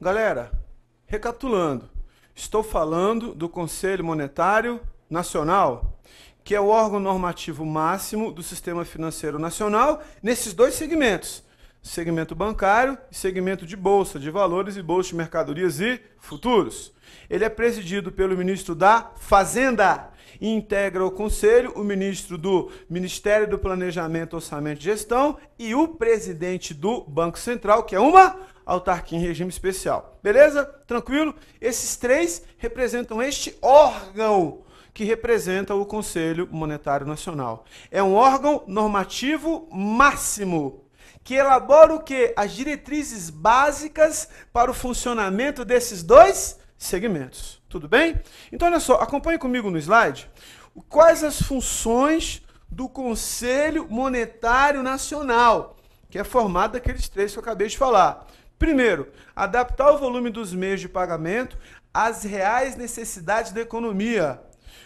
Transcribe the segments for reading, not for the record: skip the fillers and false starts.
Galera, recapitulando, estou falando do Conselho Monetário Nacional, que é o órgão normativo máximo do Sistema Financeiro Nacional nesses dois segmentos, segmento bancário e segmento de Bolsa de Valores e Bolsa de Mercadorias e Futuros. Ele é presidido pelo ministro da Fazenda e integra o Conselho o ministro do Ministério do Planejamento, Orçamento e Gestão e o presidente do Banco Central, que é uma autarquia em regime especial. Beleza? Tranquilo? Esses três representam este órgão que representa o Conselho Monetário Nacional. É um órgão normativo máximo, que elabora o quê? As diretrizes básicas para o funcionamento desses dois segmentos. Tudo bem? Então, olha só, acompanhe comigo no slide. Quais as funções do Conselho Monetário Nacional, que é formado daqueles três que eu acabei de falar. Primeiro, adaptar o volume dos meios de pagamento às reais necessidades da economia.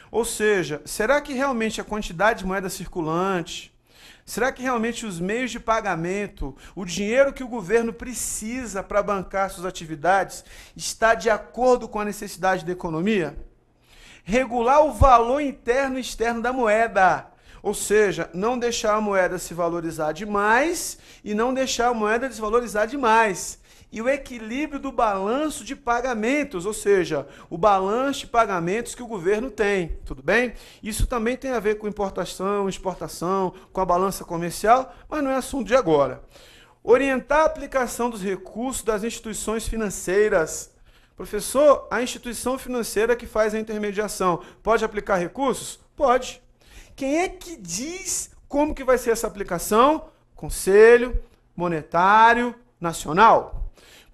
Ou seja, será que realmente a quantidade de moeda circulante, será que realmente os meios de pagamento, o dinheiro que o governo precisa para bancar suas atividades, está de acordo com a necessidade da economia? Regular o valor interno e externo da moeda. Ou seja, não deixar a moeda se valorizar demais e não deixar a moeda desvalorizar demais. E o equilíbrio do balanço de pagamentos, ou seja, o balanço de pagamentos que o governo tem, tudo bem? Isso também tem a ver com importação, exportação, com a balança comercial, mas não é assunto de agora. Orientar a aplicação dos recursos das instituições financeiras. Professor, a instituição financeira que faz a intermediação pode aplicar recursos? Pode. Quem é que diz como que vai ser essa aplicação? Conselho Monetário Nacional.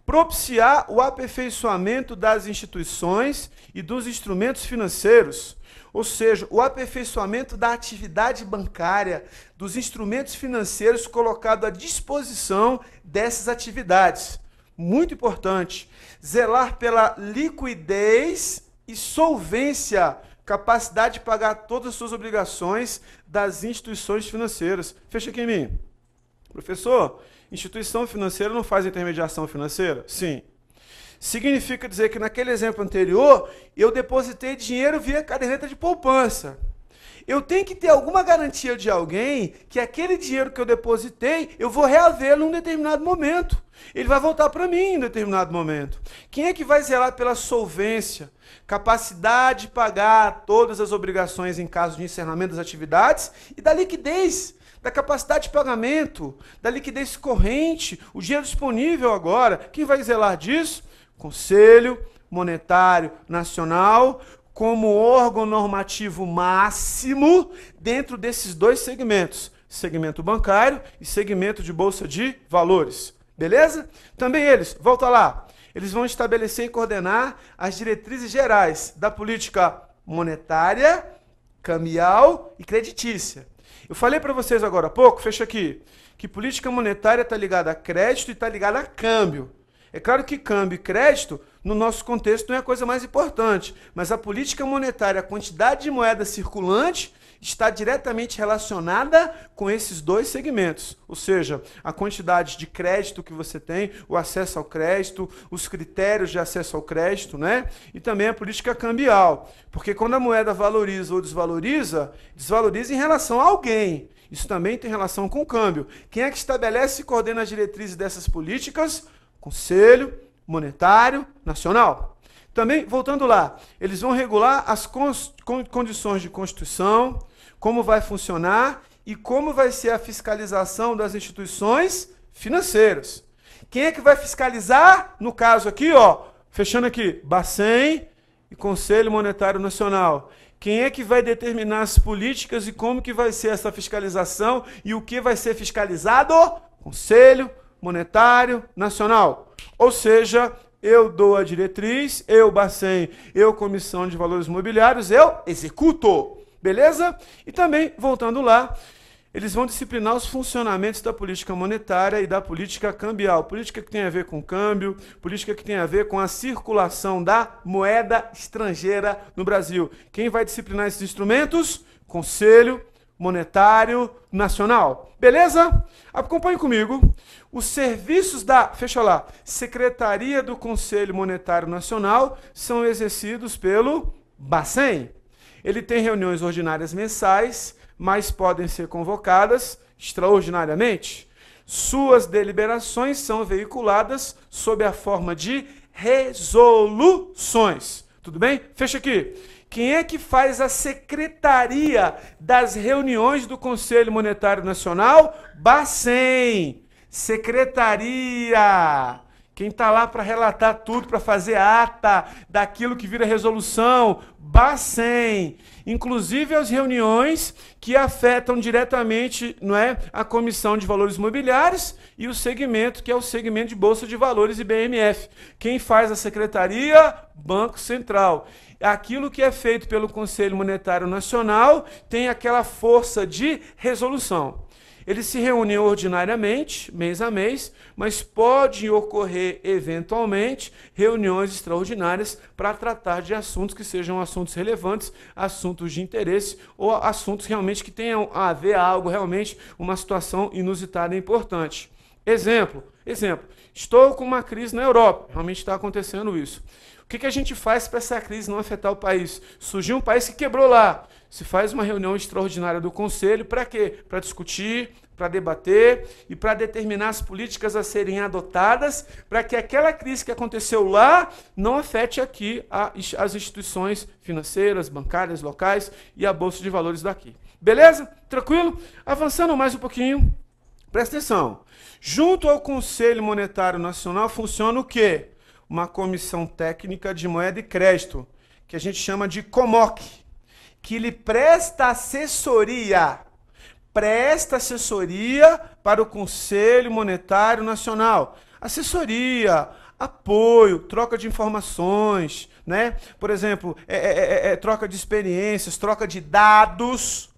Propiciar o aperfeiçoamento das instituições e dos instrumentos financeiros, ou seja, o aperfeiçoamento da atividade bancária, dos instrumentos financeiros colocados à disposição dessas atividades. Muito importante, zelar pela liquidez e solvência, capacidade de pagar todas as suas obrigações das instituições financeiras. Fecha aqui em mim. Professor, instituição financeira não faz intermediação financeira? Sim. Significa dizer que naquele exemplo anterior, eu depositei dinheiro via caderneta de poupança. Eu tenho que ter alguma garantia de alguém que aquele dinheiro que eu depositei, eu vou reavê-lo em um determinado momento. Ele vai voltar para mim em um determinado momento. Quem é que vai zelar pela solvência, capacidade de pagar todas as obrigações em caso de encerramento das atividades e da liquidez, da capacidade de pagamento, da liquidez corrente, o dinheiro disponível agora? Quem vai zelar disso? Conselho Monetário Nacional, como órgão normativo máximo dentro desses dois segmentos, segmento bancário e segmento de Bolsa de Valores. Beleza? Também eles, volta lá, eles vão estabelecer e coordenar as diretrizes gerais da política monetária, cambial e creditícia. Eu falei para vocês agora há pouco, fecha aqui, que política monetária está ligada a crédito e está ligada a câmbio. É claro que câmbio e crédito, no nosso contexto, não é a coisa mais importante, mas a política monetária, a quantidade de moeda circulante, está diretamente relacionada com esses dois segmentos. Ou seja, a quantidade de crédito que você tem, o acesso ao crédito, os critérios de acesso ao crédito, né? E também a política cambial. Porque quando a moeda valoriza ou desvaloriza, desvaloriza em relação a alguém. Isso também tem relação com o câmbio. Quem é que estabelece e coordena as diretrizes dessas políticas? Conselho Monetário Nacional. Também, voltando lá, eles vão regular as condições de constituição, como vai funcionar e como vai ser a fiscalização das instituições financeiras. Quem é que vai fiscalizar? No caso aqui, ó, fechando aqui, Bacen e Conselho Monetário Nacional. Quem é que vai determinar as políticas e como que vai ser essa fiscalização e o que vai ser fiscalizado? Conselho Monetário Nacional. Ou seja, eu dou a diretriz, eu, Bacen, eu, Comissão de Valores Mobiliários, eu executo. Beleza? E também, voltando lá, eles vão disciplinar os funcionamentos da política monetária e da política cambial. Política que tem a ver com câmbio, política que tem a ver com a circulação da moeda estrangeira no Brasil. Quem vai disciplinar esses instrumentos? Conselho Monetário Nacional. Beleza? Acompanhe comigo. Os serviços da, fecha lá, Secretaria do Conselho Monetário Nacional são exercidos pelo Bacen. Ele tem reuniões ordinárias mensais, mas podem ser convocadas extraordinariamente. Suas deliberações são veiculadas sob a forma de resoluções. Tudo bem? Fecha aqui. Quem é que faz a secretaria das reuniões do Conselho Monetário Nacional? Bacen. Secretaria. Quem está lá para relatar tudo, para fazer ata daquilo que vira resolução? Bacen. Inclusive as reuniões que afetam diretamente, não é, a Comissão de Valores Imobiliários e o segmento, que é o segmento de Bolsa de Valores e BMF. Quem faz a secretaria? Banco Central. Aquilo que é feito pelo Conselho Monetário Nacional tem aquela força de resolução. Eles se reúnem ordinariamente, mês a mês, mas pode ocorrer, eventualmente, reuniões extraordinárias para tratar de assuntos que sejam assuntos relevantes, assuntos de interesse ou assuntos realmente que tenham a ver algo, realmente, uma situação inusitada e importante. Exemplo, estou com uma crise na Europa, realmente está acontecendo isso. O que a gente faz para essa crise não afetar o país? Surgiu um país que quebrou lá. Se faz uma reunião extraordinária do Conselho, para quê? Para discutir, para debater e para determinar as políticas a serem adotadas para que aquela crise que aconteceu lá não afete aqui as instituições financeiras, bancárias, locais e a Bolsa de Valores daqui. Beleza? Tranquilo? Avançando mais um pouquinho, presta atenção. Junto ao Conselho Monetário Nacional funciona o quê? Uma comissão técnica de moeda e crédito, que a gente chama de COMOC, que lhe presta assessoria para o Conselho Monetário Nacional. Assessoria, apoio, troca de informações, né? Por exemplo, troca de experiências, troca de dados.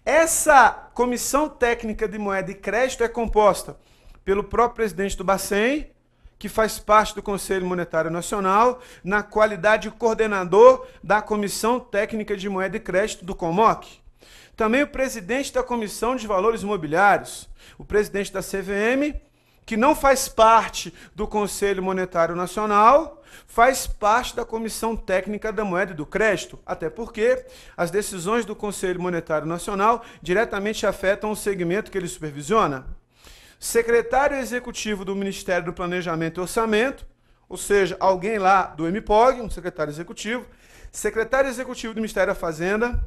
Essa comissão técnica de moeda e crédito é composta pelo próprio presidente do Bacen, que faz parte do Conselho Monetário Nacional, na qualidade de coordenador da Comissão Técnica de Moeda e Crédito do COMOC. Também o presidente da Comissão de Valores Imobiliários, o presidente da CVM, que não faz parte do Conselho Monetário Nacional, faz parte da Comissão Técnica da Moeda e do Crédito, até porque as decisões do Conselho Monetário Nacional diretamente afetam o segmento que ele supervisiona. Secretário Executivo do Ministério do Planejamento e Orçamento, ou seja, alguém lá do MPOG, um secretário executivo, secretário executivo do Ministério da Fazenda,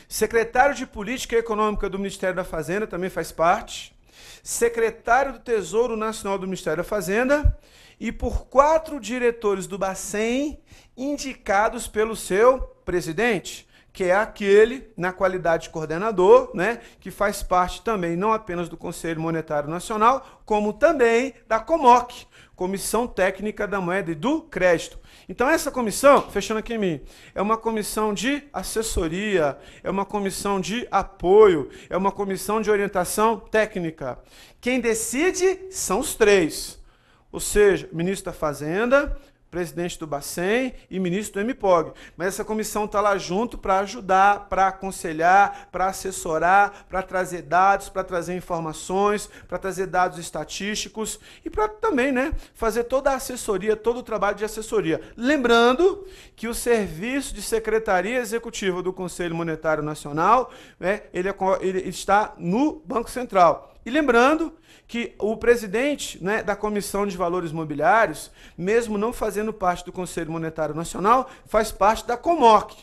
secretário de Política Econômica do Ministério da Fazenda, também faz parte, secretário do Tesouro Nacional do Ministério da Fazenda e por 4 diretores do Bacen indicados pelo seu presidente, que é aquele, na qualidade de coordenador, né, que faz parte também não apenas do Conselho Monetário Nacional, como também da COMOC, Comissão Técnica da Moeda e do Crédito. Então essa comissão, fechando aqui em mim, é uma comissão de assessoria, é uma comissão de apoio, é uma comissão de orientação técnica. Quem decide são os 3, ou seja, ministro da Fazenda, presidente do Bacen e ministro do MPOG. Mas essa comissão está lá junto para ajudar, para aconselhar, para assessorar, para trazer dados, para trazer informações, para trazer dados estatísticos e para também, né, fazer toda a assessoria, todo o trabalho de assessoria. Lembrando que o serviço de Secretaria Executiva do Conselho Monetário Nacional, né, ele está no Banco Central. E lembrando que o presidente, né, da Comissão de Valores Imobiliários, mesmo não fazendo parte do Conselho Monetário Nacional, faz parte da COMOC.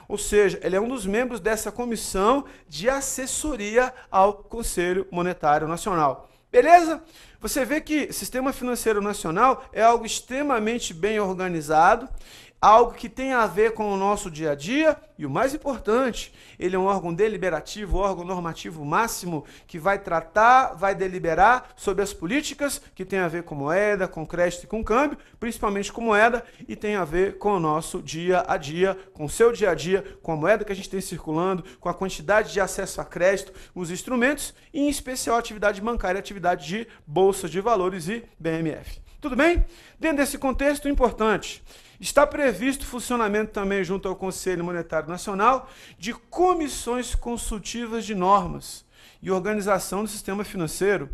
Ou seja, ele é um dos membros dessa comissão de assessoria ao Conselho Monetário Nacional. Beleza? Você vê que o Sistema Financeiro Nacional é algo extremamente bem organizado, algo que tem a ver com o nosso dia a dia e, o mais importante, ele é um órgão deliberativo, órgão normativo máximo que vai tratar, vai deliberar sobre as políticas que tem a ver com moeda, com crédito e com câmbio, principalmente com moeda, e tem a ver com o nosso dia a dia, com o seu dia a dia, com a moeda que a gente tem circulando, com a quantidade de acesso a crédito, os instrumentos e, em especial, a atividade bancária, a atividade de bolsa de valores e BMF. Tudo bem? Dentro desse contexto, importante, Está previsto o funcionamento também, junto ao Conselho Monetário Nacional, de comissões consultivas de normas e organização do sistema financeiro,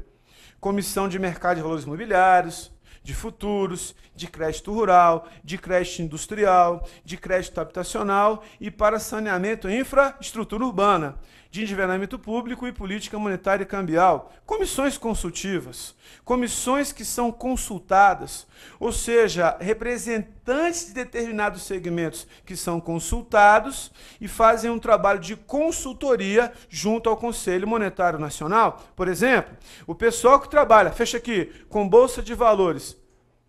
comissão de mercado de valores imobiliários, de futuros, de crédito rural, de crédito industrial, de crédito habitacional e para saneamento e infraestrutura urbana, de endividamento público e política monetária e cambial. Comissões consultivas, comissões que são consultadas, ou seja, representantes de determinados segmentos que são consultados e fazem um trabalho de consultoria junto ao Conselho Monetário Nacional. Por exemplo, o pessoal que trabalha, fecha aqui, com bolsa de valores,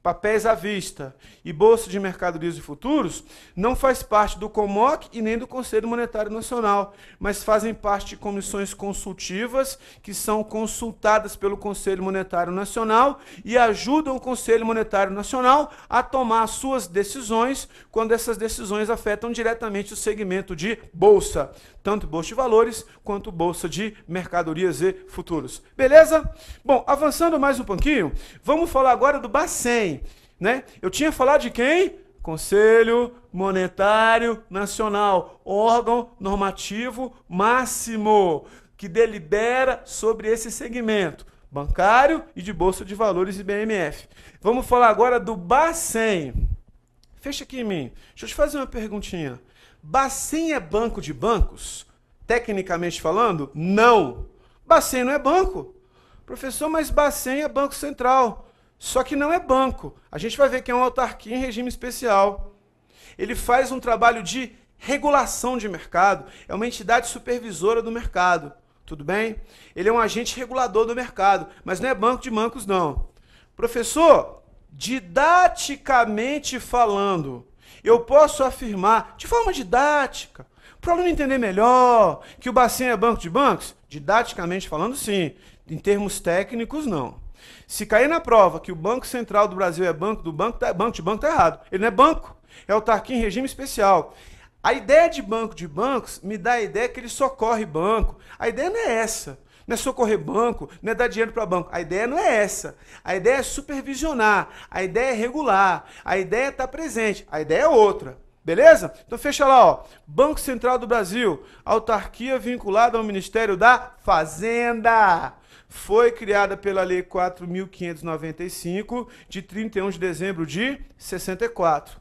papéis à vista e bolsa de mercadorias e futuros, não faz parte do COMOC e nem do Conselho Monetário Nacional, mas fazem parte de comissões consultivas que são consultadas pelo Conselho Monetário Nacional e ajudam o Conselho Monetário Nacional a tomar as suas decisões quando essas decisões afetam diretamente o segmento de bolsa, tanto bolsa de valores quanto bolsa de mercadorias e futuros. Beleza? Bom, avançando mais um pouquinho, vamos falar agora do Bacen, né? Eu tinha falado de quem? Conselho Monetário Nacional, órgão normativo máximo que delibera sobre esse segmento bancário e de bolsa de valores e BMF. Vamos falar agora do Bacen. Fecha aqui em mim. Deixa eu te fazer uma perguntinha. Bacen é banco de bancos? Tecnicamente falando, não. Bacen não é banco. Professor, mas Bacen é banco central. Só que não é banco. A gente vai ver que é uma autarquia em regime especial. Ele faz um trabalho de regulação de mercado. É uma entidade supervisora do mercado. Tudo bem? Ele é um agente regulador do mercado, mas não é banco de bancos, não. Professor, didaticamente falando, eu posso afirmar, de forma didática, para o aluno entender melhor, que o Bacen é banco de bancos? Didaticamente falando, sim. Em termos técnicos, não. Se cair na prova que o Banco Central do Brasil é banco de banco, tá errado. Ele não é banco, é autarquia em regime especial. A ideia de banco de bancos me dá a ideia que ele socorre banco. A ideia não é essa. Não é socorrer banco, não é dar dinheiro para banco. A ideia não é essa. A ideia é supervisionar. A ideia é regular. A ideia é estar presente. A ideia é outra. Beleza? Então fecha lá, ó. Banco Central do Brasil, autarquia vinculada ao Ministério da Fazenda. Foi criada pela Lei 4.595, de 31 de dezembro de 64.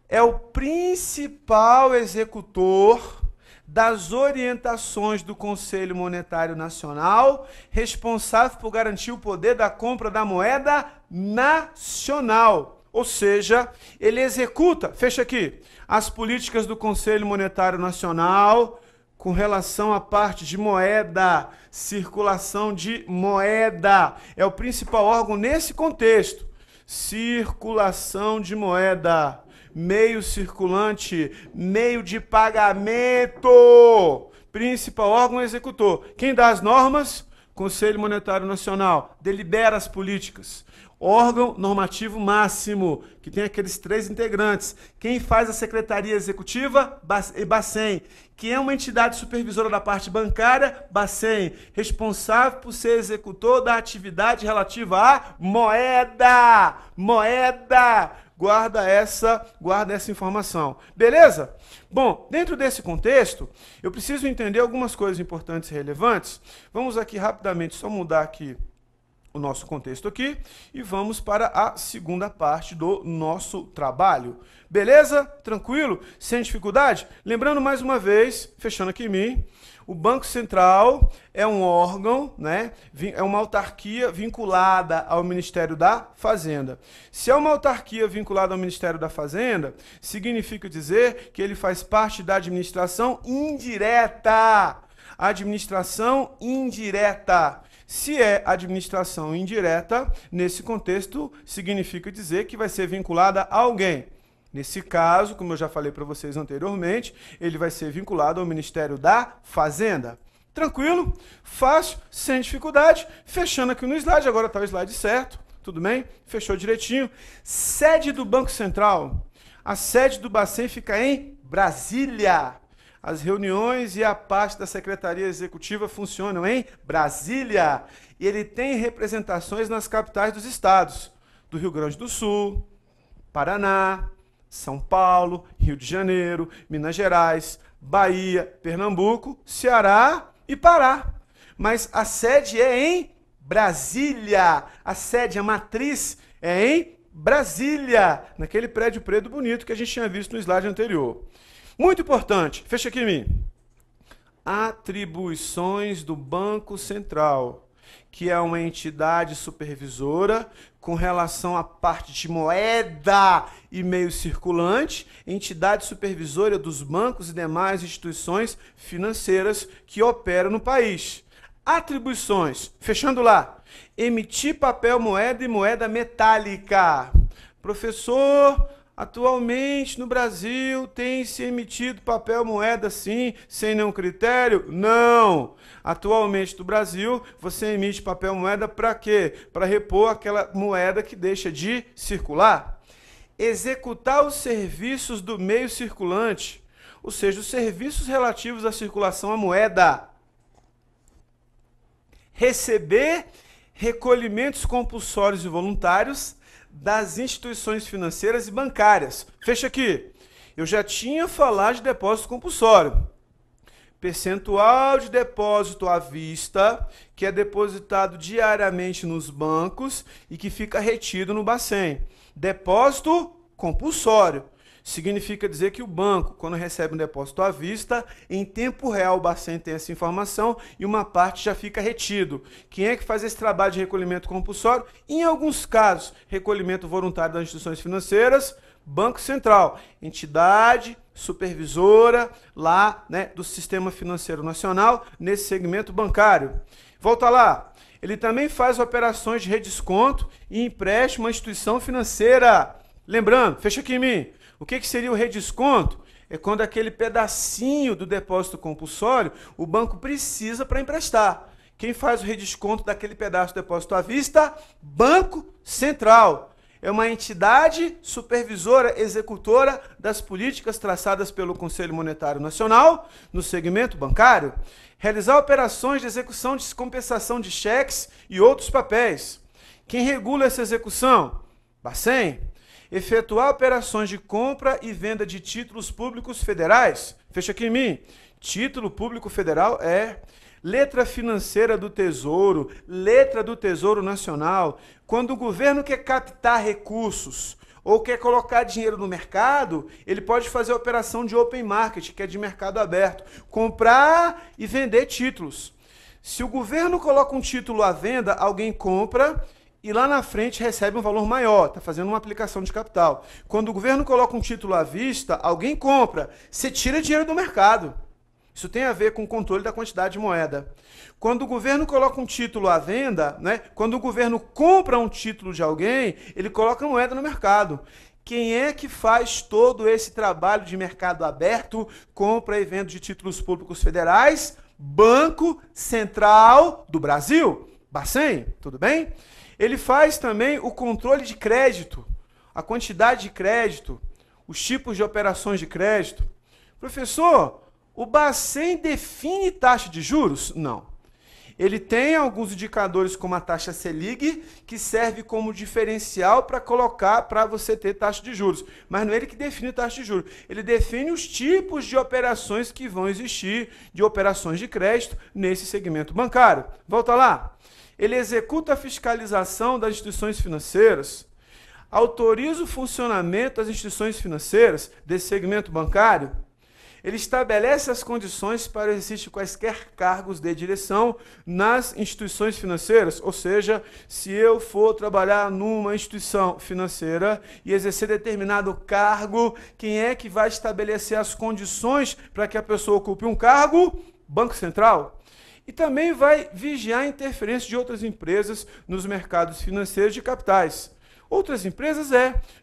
É o principal executor das orientações do Conselho Monetário Nacional, responsável por garantir o poder da compra da moeda nacional. Ou seja, ele executa, fecha aqui, as políticas do Conselho Monetário Nacional com relação à parte de moeda, circulação de moeda. É o principal órgão nesse contexto. Circulação de moeda. Meio circulante, meio de pagamento. Principal órgão executor. Quem dá as normas? Conselho Monetário Nacional. Delibera as políticas. Órgão normativo máximo, que tem aqueles 3 integrantes. Quem faz a Secretaria Executiva? Bacen. Quem é uma entidade supervisora da parte bancária? Bacen. Responsável por ser executor da atividade relativa à moeda. Moeda. Guarda essa informação. Beleza? Bom, dentro desse contexto, eu preciso entender algumas coisas importantes e relevantes. Vamos aqui rapidamente só mudar aqui o nosso contexto aqui e vamos para a segunda parte do nosso trabalho. Beleza? Tranquilo? Sem dificuldade? Lembrando mais uma vez, fechando aqui em mim, o Banco Central é um órgão, né? É uma autarquia vinculada ao Ministério da Fazenda. Se é uma autarquia vinculada ao Ministério da Fazenda, significa dizer que ele faz parte da administração indireta. Administração indireta. Se é administração indireta, nesse contexto, significa dizer que vai ser vinculada a alguém. Nesse caso, como eu já falei para vocês anteriormente, ele vai ser vinculado ao Ministério da Fazenda. Tranquilo? Fácil, sem dificuldade. Fechando aqui no slide, agora está o slide certo, tudo bem? Fechou direitinho. Sede do Banco Central. A sede do Bacen fica em Brasília. As reuniões e a parte da Secretaria Executiva funcionam em Brasília. E ele tem representações nas capitais dos estados. Do Rio Grande do Sul, Paraná, São Paulo, Rio de Janeiro, Minas Gerais, Bahia, Pernambuco, Ceará e Pará. Mas a sede é em Brasília. A sede, a matriz é em Brasília, naquele prédio preto bonito que a gente tinha visto no slide anterior. Muito importante, fecha aqui em mim. Atribuições do Banco Central, que é uma entidade supervisora com relação à parte de moeda e meio circulante, entidade supervisora dos bancos e demais instituições financeiras que operam no país. Atribuições, fechando lá, emitir papel moeda e moeda metálica. Professor, atualmente no Brasil tem se emitido papel moeda sim, sem nenhum critério? Não! Atualmente no Brasil você emite papel moeda para quê? Para repor aquela moeda que deixa de circular. Executar os serviços do meio circulante, ou seja, os serviços relativos à circulação à moeda. Receber recolhimentos compulsórios e voluntários das instituições financeiras e bancárias. Fecha aqui. Eu já tinha falado de depósito compulsório. Percentual de depósito à vista, que é depositado diariamente nos bancos e que fica retido no Bacen. Depósito compulsório. Significa dizer que o banco, quando recebe um depósito à vista, em tempo real o Bacen tem essa informação e uma parte já fica retido. Quem é que faz esse trabalho de recolhimento compulsório? Em alguns casos, recolhimento voluntário das instituições financeiras, Banco Central, entidade supervisora lá, né, do Sistema Financeiro Nacional, nesse segmento bancário. Volta lá. Ele também faz operações de redesconto e empréstimo à instituição financeira. Lembrando, fecha aqui em mim. O que seria o redesconto? É quando aquele pedacinho do depósito compulsório o banco precisa para emprestar. Quem faz o redesconto daquele pedaço do depósito à vista? Banco Central. É uma entidade supervisora, executora das políticas traçadas pelo Conselho Monetário Nacional no segmento bancário. Realizar operações de execução de compensação de cheques e outros papéis. Quem regula essa execução? Bacen. Efetuar operações de compra e venda de títulos públicos federais. Fecha aqui em mim. Título público federal é letra financeira do Tesouro, letra do Tesouro Nacional. Quando o governo quer captar recursos ou quer colocar dinheiro no mercado, ele pode fazer a operação de open market, que é de mercado aberto, comprar e vender títulos. Se o governo coloca um título à venda, alguém compra e lá na frente recebe um valor maior, está fazendo uma aplicação de capital. Quando o governo coloca um título à vista, alguém compra, você tira dinheiro do mercado. Isso tem a ver com o controle da quantidade de moeda. Quando o governo coloca um título à venda, né, quando o governo compra um título de alguém, ele coloca moeda no mercado. Quem é que faz todo esse trabalho de mercado aberto, compra e venda de títulos públicos federais? Banco Central do Brasil. Bacen, tudo bem? Ele faz também o controle de crédito, a quantidade de crédito, os tipos de operações de crédito. Professor, o Bacen define taxa de juros? Não. Ele tem alguns indicadores como a taxa Selic, que serve como diferencial para colocar para você ter taxa de juros. Mas não é ele que define taxa de juros. Ele define os tipos de operações que vão existir, de operações de crédito nesse segmento bancário. Volta lá. Ele executa a fiscalização das instituições financeiras, autoriza o funcionamento das instituições financeiras desse segmento bancário. Ele estabelece as condições para o exercício de quaisquer cargos de direção nas instituições financeiras, ou seja, se eu for trabalhar numa instituição financeira e exercer determinado cargo, quem é que vai estabelecer as condições para que a pessoa ocupe um cargo? Banco Central. E também vai vigiar a interferência de outras empresas nos mercados financeiros de capitais. Outras empresas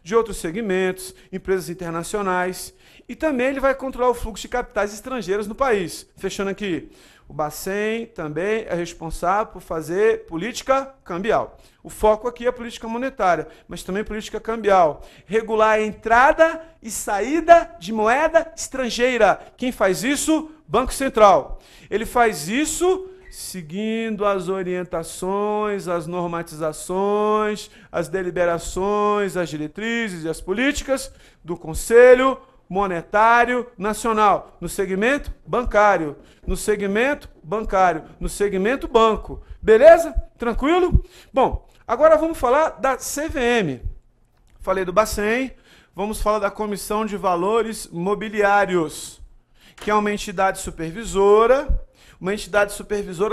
de outros segmentos, empresas internacionais. E também ele vai controlar o fluxo de capitais estrangeiros no país. Fechando aqui, o Bacen também é responsável por fazer política cambial. O foco aqui é política monetária, mas também política cambial. Regular a entrada e saída de moeda estrangeira. Quem faz isso? Banco Central. Ele faz isso seguindo as orientações, as normatizações, as deliberações, as diretrizes e as políticas do Conselho Monetário Nacional, no segmento bancário, no segmento bancário, no segmento banco. Beleza? Tranquilo? Bom, agora vamos falar da CVM. Falei do Bacen, vamos falar da Comissão de Valores Mobiliários, que é uma entidade supervisora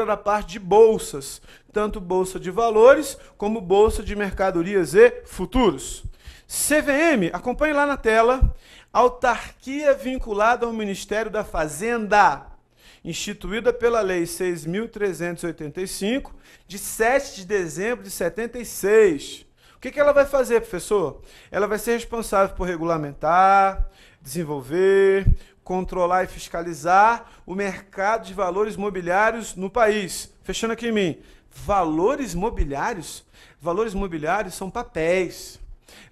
da parte de bolsas, tanto bolsa de valores como bolsa de mercadorias e futuros. CVM, acompanhe lá na tela, autarquia vinculada ao Ministério da Fazenda, instituída pela Lei 6.385, de 7 de dezembro de 76. O que ela vai fazer, professor? Ela vai ser responsável por regulamentar, desenvolver, controlar e fiscalizar o mercado de valores mobiliários no país. Fechando aqui em mim. Valores mobiliários? Valores mobiliários são papéis.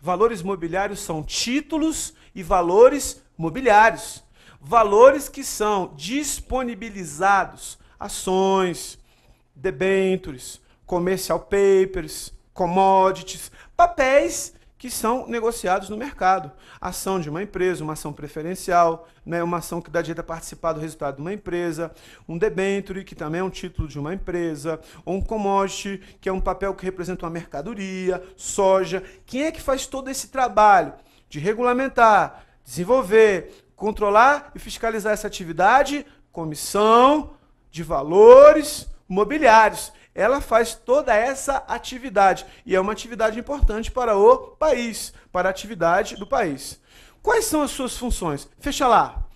Valores mobiliários são títulos e valores mobiliários. Valores que são disponibilizados, ações, debêntures, commercial papers, commodities, papéis que são negociados no mercado. Ação de uma empresa, uma ação preferencial, né, uma ação que dá direito a participar do resultado de uma empresa, um debenture, que também é um título de uma empresa, ou um commodity, que é um papel que representa uma mercadoria, soja. Quem é que faz todo esse trabalho de regulamentar, desenvolver, controlar e fiscalizar essa atividade? Comissão de Valores Mobiliários. Ela faz toda essa atividade e é uma atividade importante para o país, para a atividade do país. Quais são as suas funções? Fecha lá.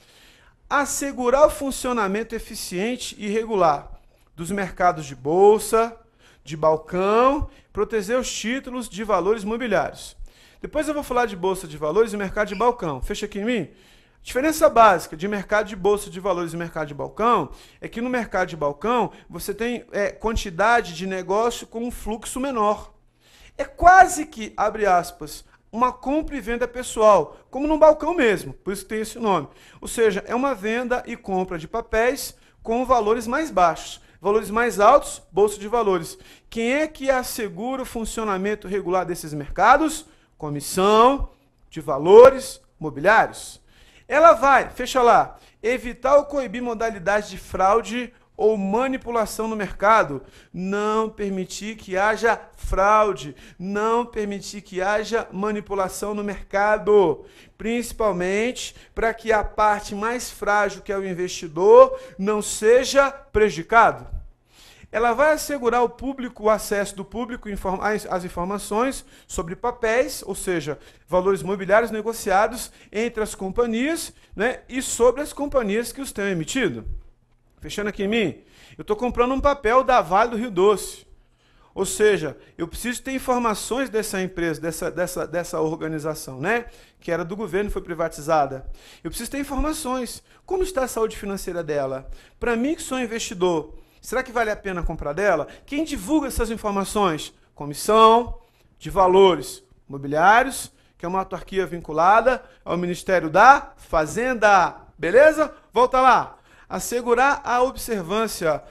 Assegurar o funcionamento eficiente e regular dos mercados de bolsa, de balcão, proteger os títulos de valores mobiliários. Depois eu vou falar de bolsa de valores e mercado de balcão. Fecha aqui em mim. Diferença básica de mercado de bolsa de valores e mercado de balcão é que no mercado de balcão você tem quantidade de negócio com um fluxo menor. É quase que, abre aspas, uma compra e venda pessoal, como no balcão mesmo, por isso que tem esse nome. Ou seja, é uma venda e compra de papéis com valores mais baixos. Valores mais altos, bolsa de valores. Quem é que assegura o funcionamento regular desses mercados? Comissão de Valores Mobiliários. Ela vai, fecha lá, evitar ou coibir modalidades de fraude ou manipulação no mercado, não permitir que haja fraude, não permitir que haja manipulação no mercado, principalmente para que a parte mais frágil, que é o investidor, não seja prejudicado. Ela vai assegurar o acesso do público às informações sobre papéis, ou seja, valores mobiliários negociados entre as companhias, né, e sobre as companhias que os tenham emitido. Fechando aqui em mim, eu estou comprando um papel da Vale do Rio Doce. Ou seja, eu preciso ter informações dessa empresa, dessa organização, né, que era do governo e foi privatizada. Eu preciso ter informações. Como está a saúde financeira dela? Para mim, que sou investidor, será que vale a pena comprar dela? Quem divulga essas informações? Comissão de Valores Mobiliários, que é uma autarquia vinculada ao Ministério da Fazenda. Beleza? Volta lá. Assegurar a observância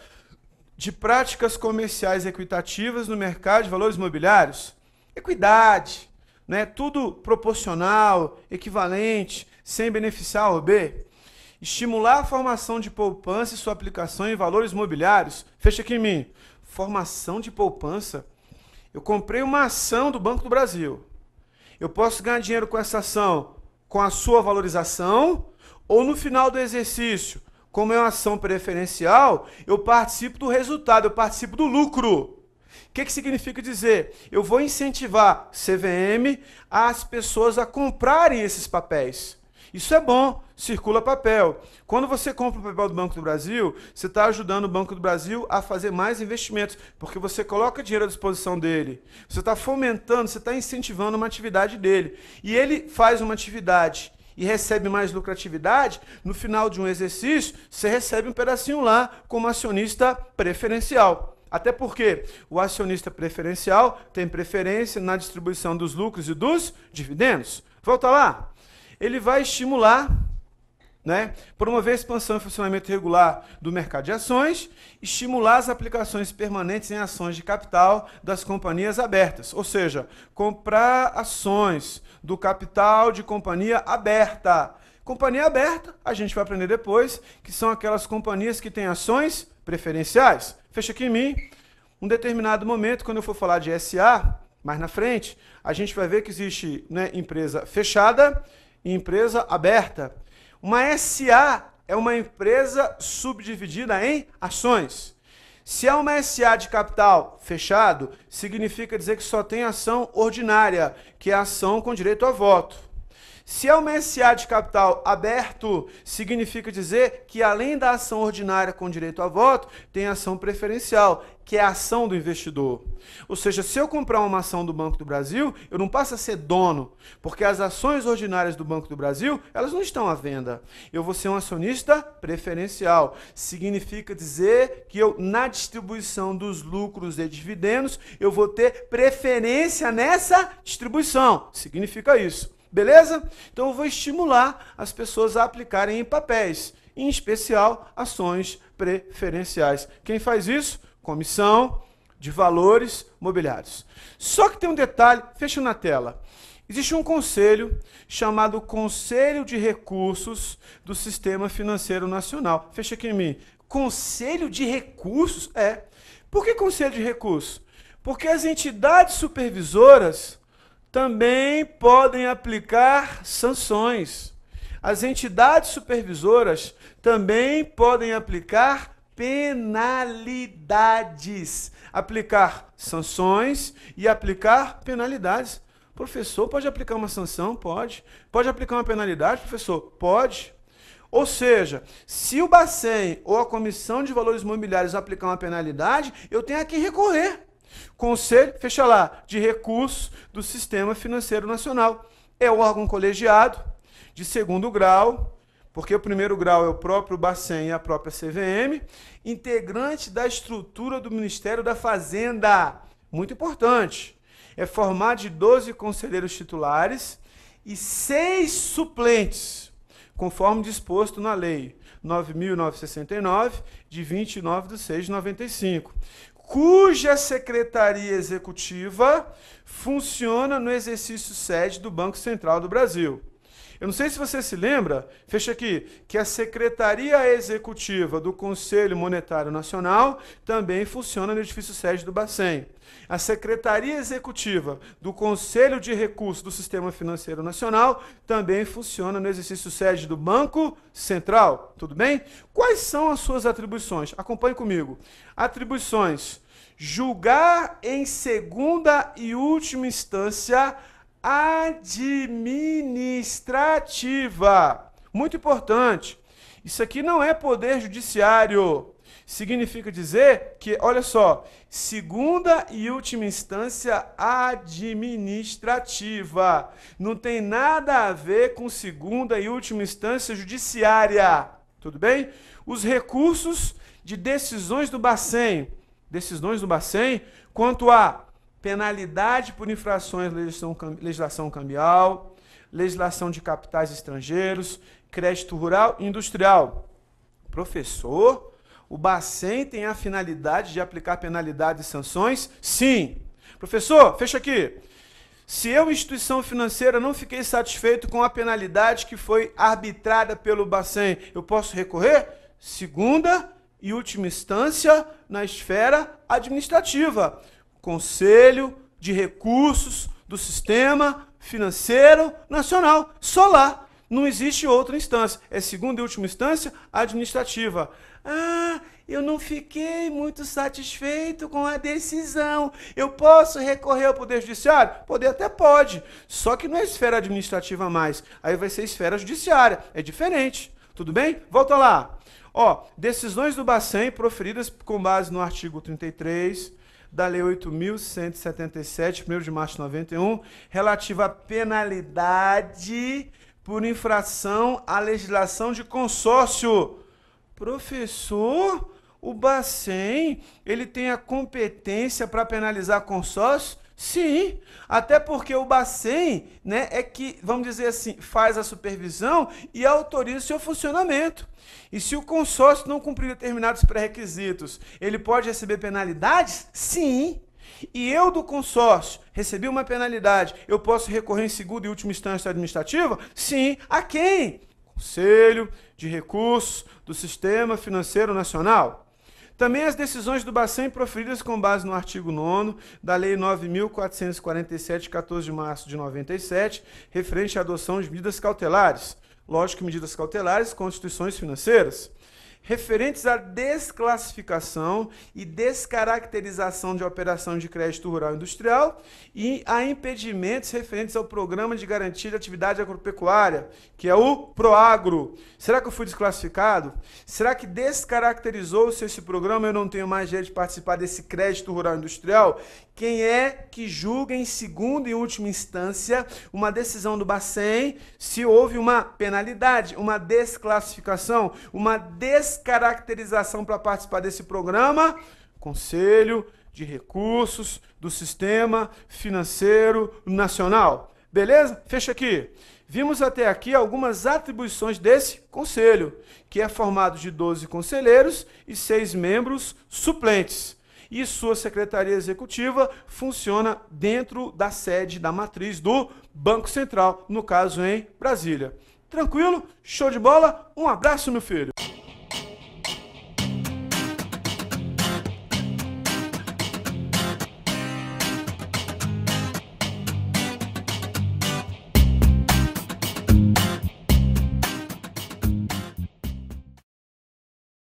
de práticas comerciais equitativas no mercado de valores mobiliários. Equidade, né? Tudo proporcional, equivalente, sem beneficiar A ou B. Estimular a formação de poupança e sua aplicação em valores mobiliários. Fecha aqui em mim. Formação de poupança. Eu comprei uma ação do Banco do Brasil. Eu posso ganhar dinheiro com essa ação com a sua valorização ou no final do exercício, como é uma ação preferencial, eu participo do resultado, eu participo do lucro. O que significa dizer? Eu vou incentivar CVM as pessoas a comprarem esses papéis. Isso é bom, circula papel. Quando você compra o papel do Banco do Brasil, você está ajudando o Banco do Brasil a fazer mais investimentos, porque você coloca dinheiro à disposição dele. Você está fomentando, você está incentivando uma atividade dele. E ele faz uma atividade e recebe mais lucratividade, no final de um exercício, você recebe um pedacinho lá como acionista preferencial. Até porque o acionista preferencial tem preferência na distribuição dos lucros e dos dividendos. Volta lá. Ele vai estimular né? Promover a expansão e funcionamento regular do mercado de ações, estimular as aplicações permanentes em ações de capital das companhias abertas, ou seja, comprar ações do capital de companhia aberta. Companhia aberta, a gente vai aprender depois, que são aquelas companhias que têm ações preferenciais. Fecha aqui em mim. Um determinado momento, quando eu for falar de SA, mais na frente, a gente vai ver que existe, né, empresa fechada e empresa aberta. Uma SA é uma empresa subdividida em ações. Se é uma SA de capital fechado, significa dizer que só tem ação ordinária, que é a ação com direito a voto. Se é uma SA de capital aberto, significa dizer que além da ação ordinária com direito a voto, tem ação preferencial, que é a ação do investidor. Ou seja, se eu comprar uma ação do Banco do Brasil, eu não passo a ser dono, porque as ações ordinárias do Banco do Brasil, elas não estão à venda. Eu vou ser um acionista preferencial. Significa dizer que eu, na distribuição dos lucros e dividendos, eu vou ter preferência nessa distribuição. Significa isso. Beleza? Então eu vou estimular as pessoas a aplicarem em papéis, em especial ações preferenciais. Quem faz isso? Comissão de Valores Mobiliários. Só que tem um detalhe, fecha na tela. Existe um conselho chamado Conselho de Recursos do Sistema Financeiro Nacional. Fecha aqui em mim. Conselho de Recursos? É. Por que Conselho de Recursos? Porque as entidades supervisoras também podem aplicar sanções. As entidades supervisoras também podem aplicar penalidades. Aplicar sanções e aplicar penalidades. Professor, pode aplicar uma sanção? Pode. Pode aplicar uma penalidade, professor? Pode. Ou seja, se o Bacen ou a Comissão de Valores Mobiliários aplicar uma penalidade, eu tenho a quem recorrer. Conselho, fecha lá, de Recursos do Sistema Financeiro Nacional. É o órgão colegiado de segundo grau, porque o primeiro grau é o próprio Bacen e a própria CVM, integrante da estrutura do Ministério da Fazenda. Muito importante. É formado de 12 conselheiros titulares e 6 suplentes, conforme disposto na Lei 9.969, de 29/6/95. Cuja secretaria executiva funciona no exercício sede do Banco Central do Brasil. Eu não sei se você se lembra, fecha aqui, que a Secretaria Executiva do Conselho Monetário Nacional também funciona no edifício sede do Bacen. A Secretaria Executiva do Conselho de Recursos do Sistema Financeiro Nacional também funciona no exercício sede do Banco Central. Tudo bem? Quais são as suas atribuições? Acompanhe comigo. Atribuições: julgar em segunda e última instância administrativa. Muito importante. Isso aqui não é poder judiciário. Significa dizer que, olha só, segunda e última instância administrativa. Não tem nada a ver com segunda e última instância judiciária. Tudo bem? Os recursos de decisões do Bacen. Decisões do Bacen quanto a penalidade por infrações à legislação cambial, legislação de capitais estrangeiros, crédito rural e industrial. Professor, o Bacen tem a finalidade de aplicar penalidades e sanções? Sim. Professor, fecha aqui. Se eu, instituição financeira, não fiquei satisfeito com a penalidade que foi arbitrada pelo Bacen, eu posso recorrer? Segunda e última instância na esfera administrativa. Conselho de Recursos do Sistema Financeiro Nacional. Só lá. Não existe outra instância. É segunda e última instância administrativa. Ah, eu não fiquei muito satisfeito com a decisão. Eu posso recorrer ao Poder Judiciário? Poder até pode. Só que não é esfera administrativa mais. Aí vai ser esfera judiciária. É diferente. Tudo bem? Volta lá. Ó, decisões do Bacen proferidas com base no artigo 33 da Lei 8.177, 1º de março de 91, relativa à penalidade por infração à legislação de consórcio. Professor, o Bacen, ele tem a competência para penalizar consórcio? Sim, até porque o Bacen, né, é que, vamos dizer assim, faz a supervisão e autoriza o seu funcionamento. E se o consórcio não cumprir determinados pré-requisitos, ele pode receber penalidades? Sim. E eu do consórcio recebi uma penalidade, eu posso recorrer em segunda e última instância administrativa? Sim. A quem? Conselho de Recursos do Sistema Financeiro Nacional. Também as decisões do Bacen proferidas com base no artigo 9º da Lei 9.447, de 14 de março de 97, referente à adoção de medidas cautelares. Lógico que medidas cautelares com instituições financeiras. Referentes à desclassificação e descaracterização de operação de crédito rural industrial e a impedimentos referentes ao Programa de Garantia de Atividade Agropecuária, que é o PROAGRO. Será que eu fui desclassificado? Será que descaracterizou-se esse programa e eu não tenho mais direito de participar desse crédito rural industrial? Quem é que julga em segunda e última instância uma decisão do Bacen se houve uma penalidade, uma desclassificação, uma descaracterização para participar desse programa? Conselho de Recursos do Sistema Financeiro Nacional. Beleza? Fecha aqui. Vimos até aqui algumas atribuições desse conselho, que é formado de 12 conselheiros e 6 membros suplentes. E sua secretaria executiva funciona dentro da sede da matriz do Banco Central, no caso em Brasília. Tranquilo? Show de bola? Um abraço, meu filho!